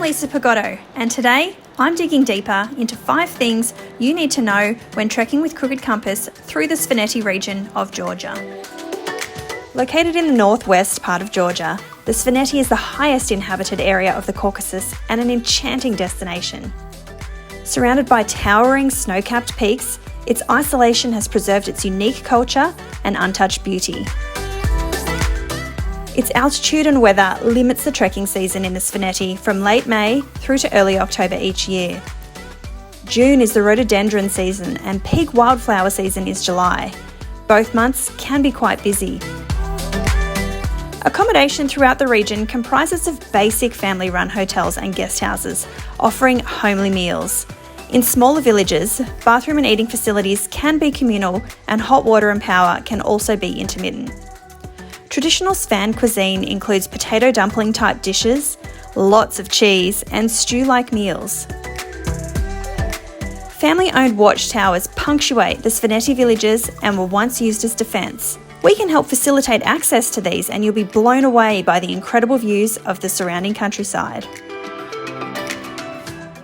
Lisa Pagotto, and today I'm digging deeper into 5 things you need to know when trekking with Crooked Compass through the Svaneti region of Georgia. Located in the northwest part of Georgia, the Svaneti is the highest inhabited area of the Caucasus and an enchanting destination. Surrounded by towering snow-capped peaks, its isolation has preserved its unique culture and untouched beauty. Its altitude and weather limits the trekking season in the Svaneti from late May through to early October each year. June is the rhododendron season and peak wildflower season is July. Both months can be quite busy. Accommodation throughout the region comprises of basic family-run hotels and guest houses, offering homely meals. In smaller villages, bathroom and eating facilities can be communal and hot water and power can also be intermittent. Traditional Svan cuisine includes potato dumpling type dishes, lots of cheese and stew-like meals. Family-owned watchtowers punctuate the Svaneti villages and were once used as defence. We can help facilitate access to these and you'll be blown away by the incredible views of the surrounding countryside.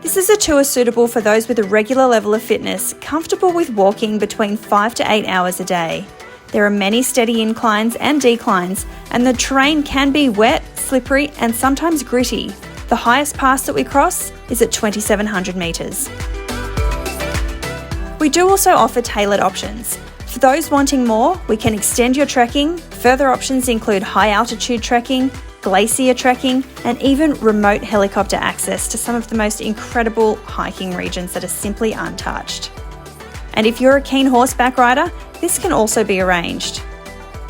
This is a tour suitable for those with a regular level of fitness, comfortable with walking between 5 to 8 hours a day. There are many steady inclines and declines, and the terrain can be wet, slippery, and sometimes gritty. The highest pass that we cross is at 2,700 metres. We do also offer tailored options. For those wanting more, we can extend your trekking. Further options include high altitude trekking, glacier trekking, and even remote helicopter access to some of the most incredible hiking regions that are simply untouched. And if you're a keen horseback rider, this can also be arranged.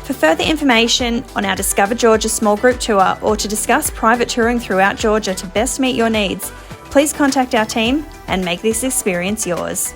For further information on our Discover Georgia small group tour or to discuss private touring throughout Georgia to best meet your needs, please contact our team and make this experience yours.